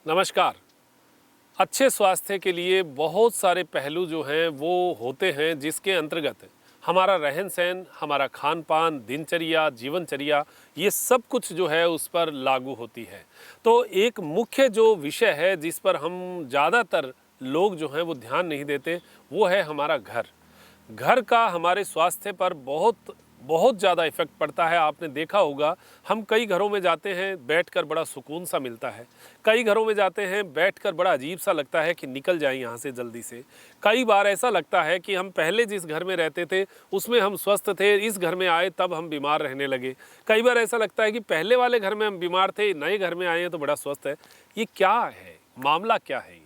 नमस्कार। अच्छे स्वास्थ्य के लिए बहुत सारे पहलू जो हैं वो होते हैं, जिसके अंतर्गत हमारा रहन सहन, हमारा खान पान, दिनचर्या, जीवनचर्या, ये सब कुछ जो है उस पर लागू होती है। तो एक मुख्य जो विषय है जिस पर हम ज़्यादातर लोग जो हैं वो ध्यान नहीं देते, वो है हमारा घर। घर का हमारे स्वास्थ्य पर बहुत बहुत ज़्यादा इफ़ेक्ट पड़ता है। आपने देखा होगा, हम कई घरों में जाते हैं, बैठकर बड़ा सुकून सा मिलता है। कई घरों में जाते हैं, बैठकर बड़ा अजीब सा लगता है कि निकल जाएं यहाँ से जल्दी से। कई बार ऐसा लगता है कि हम पहले जिस घर में रहते थे उसमें हम स्वस्थ थे, इस घर में आए तब हम बीमार रहने लगे। कई बार ऐसा लगता है कि पहले वाले घर में हम बीमार थे, नए घर में आए हैं तो बड़ा स्वस्थ है। ये क्या है, मामला क्या है ये?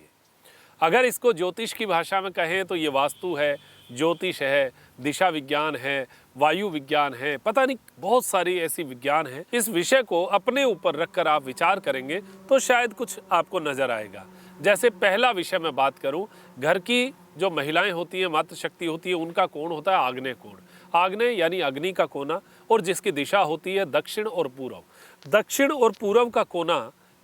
अगर इसको ज्योतिष की भाषा में कहें तो ये वास्तु है, ज्योतिष है, दिशा विज्ञान है, वायु विज्ञान है, पता नहीं बहुत सारी ऐसी विज्ञान है। इस विषय को अपने ऊपर रखकर आप विचार करेंगे तो शायद कुछ आपको नजर आएगा। जैसे पहला विषय मैं बात करूं, घर की जो महिलाएं होती हैं, मातृशक्ति होती है, उनका कोण होता है आग्नेय कोण। आग्नेय यानी अग्नि का कोना, और जिसकी दिशा होती है दक्षिण और पूर्व। दक्षिण और पूर्व का कोना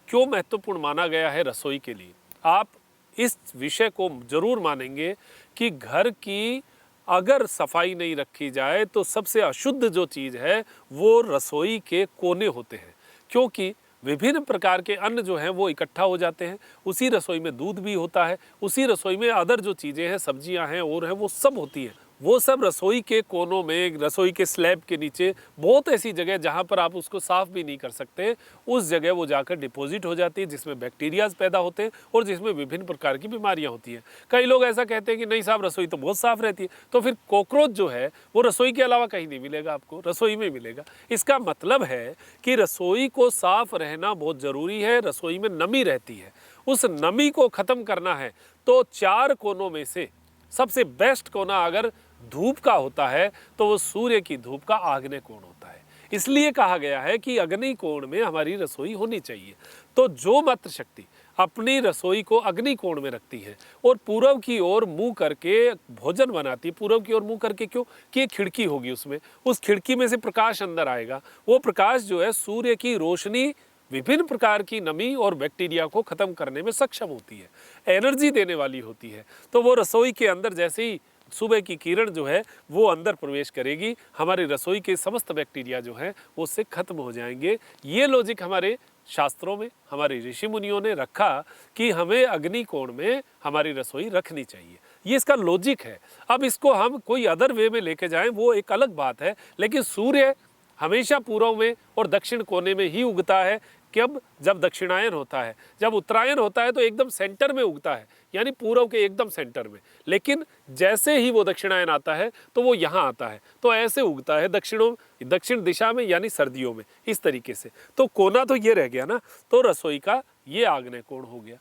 क्यों महत्वपूर्ण माना गया है रसोई के लिए? आप इस विषय को जरूर मानेंगे कि घर की अगर सफाई नहीं रखी जाए तो सबसे अशुद्ध जो चीज़ है वो रसोई के कोने होते हैं, क्योंकि विभिन्न प्रकार के अन्न जो हैं वो इकट्ठा हो जाते हैं। उसी रसोई में दूध भी होता है, उसी रसोई में अदर जो चीज़ें हैं, सब्जियां हैं और हैं, वो सब होती हैं। वो सब रसोई के कोनों में, रसोई के स्लैब के नीचे, बहुत ऐसी जगह जहाँ पर आप उसको साफ भी नहीं कर सकते, उस जगह वो जाकर डिपॉजिट हो जाती है, जिसमें बैक्टीरियाज पैदा होते हैं और जिसमें विभिन्न प्रकार की बीमारियाँ होती हैं। कई लोग ऐसा कहते हैं कि नहीं साहब, रसोई तो बहुत साफ रहती है। तो फिर कॉकरोच जो है वो रसोई के अलावा कहीं नहीं मिलेगा, आपको रसोई में मिलेगा। इसका मतलब है कि रसोई को साफ रहना बहुत ज़रूरी है। रसोई में नमी रहती है, उस नमी को ख़त्म करना है तो 4 कोनों में से सबसे बेस्ट कोना अगर धूप का होता है तो वो सूर्य की धूप का आग्नेय कोण होता है। इसलिए कहा गया है कि अग्नि कोण में हमारी रसोई होनी चाहिए। तो जो मातृशक्ति अपनी रसोई को अग्नि कोण में रखती है और पूर्व की ओर मुंह करके भोजन बनाती है, पूर्व की ओर मुंह करके क्यों? कि एक खिड़की होगी, उसमें उस खिड़की में से प्रकाश अंदर आएगा। वो प्रकाश जो है सूर्य की रोशनी विभिन्न प्रकार की नमी और बैक्टीरिया को खत्म करने में सक्षम होती है, एनर्जी देने वाली होती है। तो वो रसोई के अंदर जैसे ही सुबह की किरण जो है वो अंदर प्रवेश करेगी, हमारी रसोई के समस्त बैक्टीरिया जो हैं वो उससे खत्म हो जाएंगे। ये लॉजिक हमारे शास्त्रों में, हमारे ऋषि मुनियों ने रखा कि हमें अग्नि कोण में हमारी रसोई रखनी चाहिए। ये इसका लॉजिक है। अब इसको हम कोई अदर वे में लेके जाएं वो एक अलग बात है, लेकिन सूर्य हमेशा पूर्व में और दक्षिण कोने में ही उगता है। कब? जब दक्षिणायन होता है। जब उत्तरायण होता है तो एकदम सेंटर में उगता है, यानी पूर्व के एकदम सेंटर में। लेकिन जैसे ही वो दक्षिणायन आता है तो वो यहाँ आता है, तो ऐसे उगता है दक्षिण दिशा में, यानी सर्दियों में, इस तरीके से। तो कोना तो ये रह गया ना, तो रसोई का ये आग्नेय कोण हो गया।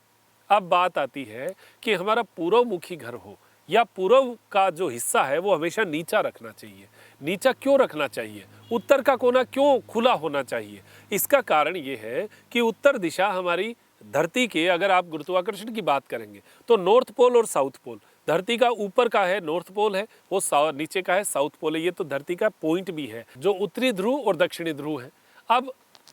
अब बात आती है कि हमारा पूर्वमुखी घर हो या पूर्व का जो हिस्सा है वो हमेशा नीचा रखना चाहिए। नीचा क्यों रखना चाहिए? उत्तर का कोना क्यों खुला होना चाहिए? इसका कारण ये है कि उत्तर दिशा हमारी धरती के, अगर आप गुरुत्वाकर्षण की बात करेंगे तो नॉर्थ पोल और साउथ पोल, धरती का ऊपर का है नॉर्थ पोल है, वो नीचे का है साउथ पोल है। ये तो धरती का पॉइंट भी है, जो उत्तरी ध्रुव और दक्षिणी ध्रुव है। अब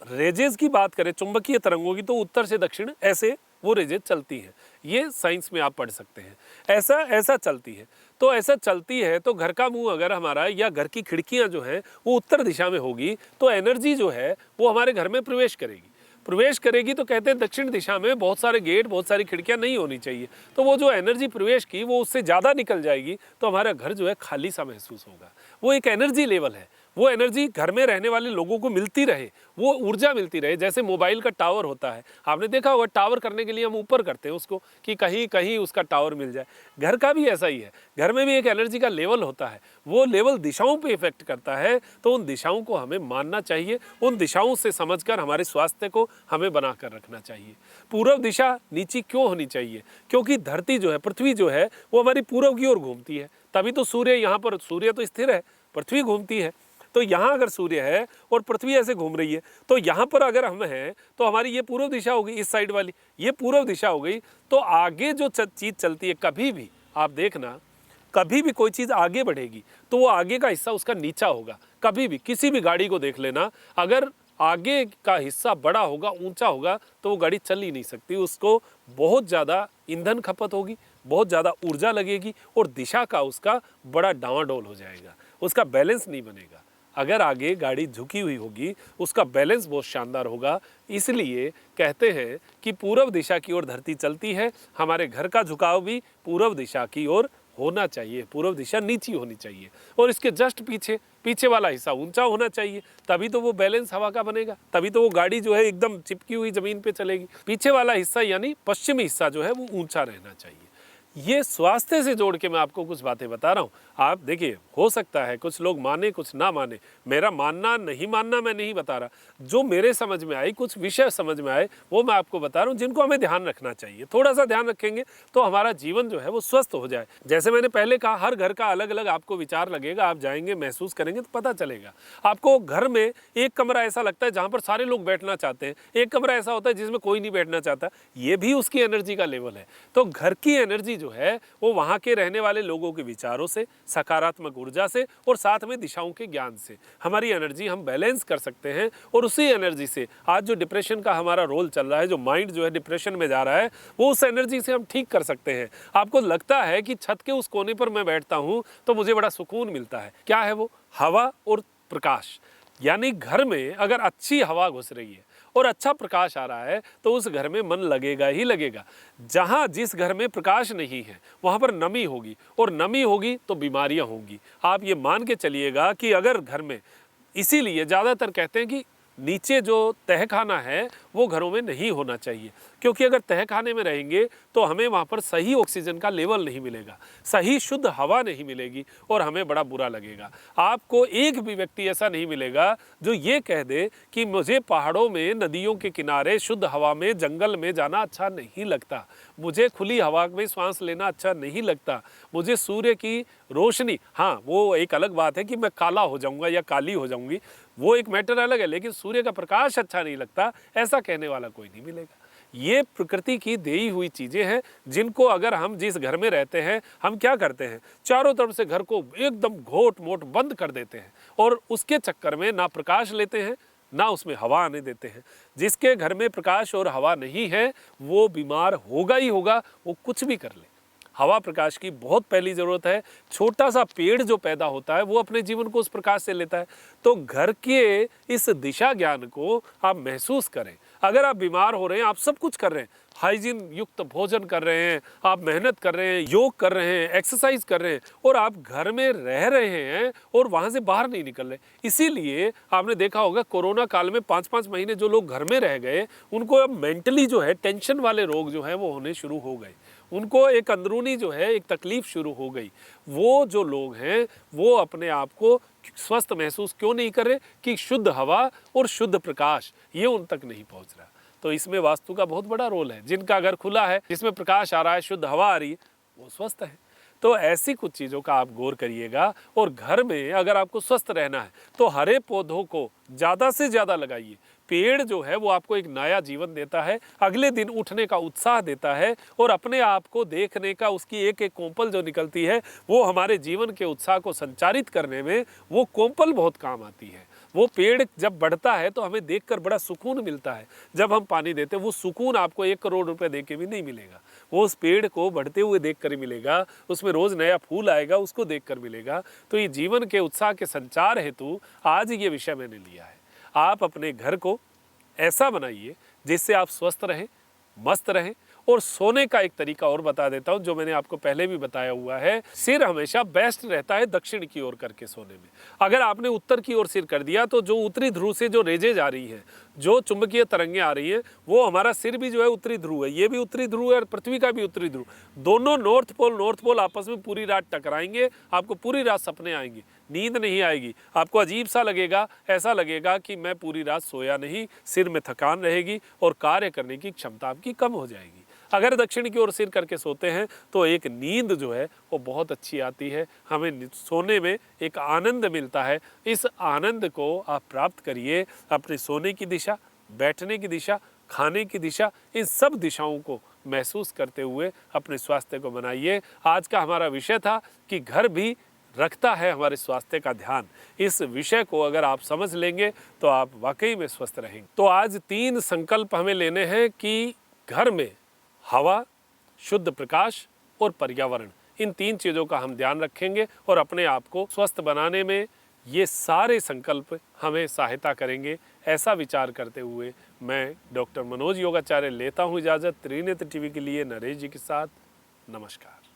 रेजेस की बात करें, चुंबकीय तरंगों की, तो उत्तर से दक्षिण ऐसे वो रेजेस चलती हैं। ये साइंस में आप पढ़ सकते हैं। ऐसा चलती है। तो ऐसा चलती है तो घर का मुंह अगर हमारा या घर की खिड़कियां जो हैं वो उत्तर दिशा में होगी तो एनर्जी जो है वो हमारे घर में प्रवेश करेगी। तो कहते हैं दक्षिण दिशा में बहुत सारे गेट, बहुत सारी खिड़कियां नहीं होनी चाहिए। तो वो जो एनर्जी प्रवेश की वो उससे ज़्यादा निकल जाएगी, तो हमारा घर जो है खाली सा महसूस होगा। वो एक एनर्जी लेवल है, वो एनर्जी घर में रहने वाले लोगों को मिलती रहे, वो ऊर्जा मिलती रहे। जैसे मोबाइल का टावर होता है, आपने देखा होगा, टावर करने के लिए हम ऊपर करते हैं उसको कि कहीं कहीं उसका टावर मिल जाए। घर का भी ऐसा ही है, घर में भी एक एनर्जी का लेवल होता है, वो लेवल दिशाओं पे इफेक्ट करता है। तो उन दिशाओं को हमें मानना चाहिए, उन दिशाओं से समझकर हमारे स्वास्थ्य को हमें बनाकर रखना चाहिए। पूर्व दिशा नीची क्यों होनी चाहिए? क्योंकि धरती जो है, पृथ्वी जो है, वो हमारी पूर्व की ओर घूमती है, तभी तो सूर्य यहाँ पर, सूर्य तो स्थिर है, पृथ्वी घूमती है। तो यहाँ अगर सूर्य है और पृथ्वी ऐसे घूम रही है, तो यहाँ पर अगर हम हैं तो हमारी ये पूर्व दिशा होगी, इस साइड वाली ये पूर्व दिशा हो गई। तो आगे जो चीज़ चलती है, कभी भी आप देखना, कभी भी कोई चीज़ आगे बढ़ेगी तो वो आगे का हिस्सा उसका नीचा होगा। कभी भी किसी भी गाड़ी को देख लेना, अगर आगे का हिस्सा बड़ा होगा, ऊंचा होगा, तो वो गाड़ी चल ही नहीं सकती। उसको बहुत ज़्यादा ईंधन खपत होगी, बहुत ज़्यादा ऊर्जा लगेगी और दिशा का उसका बड़ा डावाडोल हो जाएगा, उसका बैलेंस नहीं बनेगा। अगर आगे गाड़ी झुकी हुई होगी, उसका बैलेंस बहुत शानदार होगा। इसलिए कहते हैं कि पूर्व दिशा की ओर धरती चलती है। हमारे घर का झुकाव भी पूर्व दिशा की ओर होना चाहिए, पूर्व दिशा नीची होनी चाहिए और इसके जस्ट पीछे पीछे वाला हिस्सा ऊंचा होना चाहिए, तभी तो वो बैलेंस हवा का बनेगा, तभी तो वो गाड़ी जो है एकदम चिपकी हुई जमीन पे चलेगी। पीछे वाला हिस्सा यानी पश्चिमी हिस्सा जो है वो ऊंचा रहना चाहिए। ये स्वास्थ्य से जोड़ के मैं आपको कुछ बातें बता रहा हूँ। आप देखिए, हो सकता है कुछ लोग माने कुछ ना माने, मेरा मानना नहीं मानना मैं नहीं बता रहा, जो मेरे समझ में आई, कुछ विषय समझ में आए, वो मैं आपको बता रहा हूँ, जिनको हमें ध्यान रखना चाहिए। थोड़ा सा ध्यान रखेंगे तो हमारा जीवन जो है वो स्वस्थ हो जाए। जैसे मैंने पहले कहा, हर घर का अलग अलग आपको विचार लगेगा, आप जाएंगे महसूस करेंगे तो पता चलेगा। आपको घर में एक कमरा ऐसा लगता है जहाँ पर सारे लोग बैठना चाहते हैं, एक कमरा ऐसा होता है जिसमें कोई नहीं बैठना चाहता, ये भी उसकी एनर्जी का लेवल है। तो घर की एनर्जी जो है वो वहाँ के रहने वाले लोगों के विचारों से, सकारात्मक ऊर्जा से और साथ में दिशाओं के ज्ञान से हमारी एनर्जी हम बैलेंस कर सकते हैं। और उसी एनर्जी से आज जो डिप्रेशन का हमारा रोल चल रहा है, जो माइंड जो है डिप्रेशन में जा रहा है, वो उस एनर्जी से हम ठीक कर सकते हैं। आपको लगता है कि छत के उस कोने पर मैं बैठता हूँ तो मुझे बड़ा सुकून मिलता है, क्या है वो? हवा और प्रकाश। यानी घर में अगर अच्छी हवा घुस रही है और अच्छा प्रकाश आ रहा है तो उस घर में मन लगेगा ही लगेगा। जहाँ जिस घर में प्रकाश नहीं है वहाँ पर नमी होगी और नमी होगी तो बीमारियाँ होंगी। आप ये मान के चलिएगा कि अगर घर में, इसीलिए ज़्यादातर कहते हैं कि नीचे जो तहखाना है वो घरों में नहीं होना चाहिए, क्योंकि अगर तहखाने में रहेंगे तो हमें वहाँ पर सही ऑक्सीजन का लेवल नहीं मिलेगा, सही शुद्ध हवा नहीं मिलेगी और हमें बड़ा बुरा लगेगा। आपको एक भी व्यक्ति ऐसा नहीं मिलेगा जो ये कह दे कि मुझे पहाड़ों में, नदियों के किनारे, शुद्ध हवा में, जंगल में जाना अच्छा नहीं लगता, मुझे खुली हवा में सांस लेना अच्छा नहीं लगता, मुझे सूर्य की रोशनी, हाँ वो एक अलग बात है कि मैं काला हो जाऊँगा या काली हो जाऊँगी, वो एक मैटर अलग है, लेकिन सूर्य का प्रकाश अच्छा नहीं लगता, ऐसा कहने वाला कोई नहीं मिलेगा। ये प्रकृति की देई हुई चीज़ें हैं जिनको अगर हम जिस घर में रहते हैं, हम क्या करते हैं, चारों तरफ से घर को एकदम घोट मोट बंद कर देते हैं और उसके चक्कर में ना प्रकाश लेते हैं ना उसमें हवा आने देते हैं। जिसके घर में प्रकाश और हवा नहीं है वो बीमार होगा ही होगा, वो कुछ भी कर ले। हवा प्रकाश की बहुत पहली ज़रूरत है। छोटा सा पेड़ जो पैदा होता है वो अपने जीवन को उस प्रकाश से लेता है। तो घर के इस दिशा ज्ञान को आप महसूस करें। अगर आप बीमार हो रहे हैं, आप सब कुछ कर रहे हैं, हाइजीन युक्त भोजन कर रहे हैं, आप मेहनत कर रहे हैं, योग कर रहे हैं, एक्सरसाइज कर रहे हैं और आप घर में रह रहे हैं और वहाँ से बाहर नहीं निकल रहे। इसीलिए आपने देखा होगा कोरोना काल में 5-5 महीने जो लोग घर में रह गए, उनको अब मेंटली जो है टेंशन वाले रोग जो है वो होने शुरू हो गए, उनको एक अंदरूनी जो है एक तकलीफ शुरू हो गई। वो जो लोग हैं वो अपने आप को स्वस्थ महसूस क्यों नहीं कर रहे कि शुद्ध हवा और शुद्ध प्रकाश ये उन तक नहीं पहुंच रहा। तो इसमें वास्तु का बहुत बड़ा रोल है। जिनका घर खुला है, जिसमें प्रकाश आ रहा है, शुद्ध हवा आ रही है, वो स्वस्थ है। तो ऐसी कुछ चीज़ों का आप गौर करिएगा। और घर में अगर आपको स्वस्थ रहना है तो हरे पौधों को ज़्यादा से ज़्यादा लगाइए। पेड़ जो है वो आपको एक नया जीवन देता है, अगले दिन उठने का उत्साह देता है और अपने आप को देखने का, उसकी एक एक कोंपल जो निकलती है वो हमारे जीवन के उत्साह को संचारित करने में वो कोंपल बहुत काम आती है। वो पेड़ जब बढ़ता है तो हमें देखकर बड़ा सुकून मिलता है। जब हम पानी देते हैं वो सुकून आपको 1 करोड़ रुपए दे के भी नहीं मिलेगा, वो उस पेड़ को बढ़ते हुए देख कर ही मिलेगा, उसमें रोज़ नया फूल आएगा उसको देख कर मिलेगा। तो ये जीवन के उत्साह के संचार हेतु आज ये विषय मैंने लिया है। आप अपने घर को ऐसा बनाइए जिससे आप स्वस्थ रहें, मस्त रहें। और सोने का एक तरीका और बता देता हूं जो मैंने आपको पहले भी बताया हुआ है। सिर हमेशा बेस्ट रहता है दक्षिण की ओर करके सोने में। अगर आपने उत्तर की ओर सिर कर दिया तो जो उत्तरी ध्रुव से जो रेजेज आ रही हैं, जो चुंबकीय तरंगें आ रही हैं, वो हमारा सिर भी जो है उत्तरी ध्रुव है, ये भी उत्तरी ध्रुव है और पृथ्वी का भी उत्तरी ध्रुव, दोनों नॉर्थ पोल आपस में पूरी रात टकराएंगे। आपको पूरी रात सपने आएंगे, नींद नहीं आएगी, आपको अजीब सा लगेगा, ऐसा लगेगा कि मैं पूरी रात सोया नहीं, सिर में थकान रहेगी और कार्य करने की क्षमता आपकी कम हो जाएगी। अगर दक्षिण की ओर सिर करके सोते हैं तो एक नींद जो है वो बहुत अच्छी आती है, हमें सोने में एक आनंद मिलता है। इस आनंद को आप प्राप्त करिए। अपने सोने की दिशा, बैठने की दिशा, खाने की दिशा, इन सब दिशाओं को महसूस करते हुए अपने स्वास्थ्य को बनाइए। आज का हमारा विषय था कि घर भी रखता है हमारे स्वास्थ्य का ध्यान, इस विषय को अगर आप समझ लेंगे तो आप वाकई में स्वस्थ रहेंगे। तो आज 3 संकल्प हमें लेने हैं कि घर में हवा, शुद्ध प्रकाश और पर्यावरण, इन 3 चीज़ों का हम ध्यान रखेंगे और अपने आप को स्वस्थ बनाने में ये सारे संकल्प हमें सहायता करेंगे। ऐसा विचार करते हुए मैं डॉक्टर मनोज योगाचार्य लेता हूँ इजाज़त। त्रिनेत्र टीवी के लिए नरेश जी के साथ नमस्कार।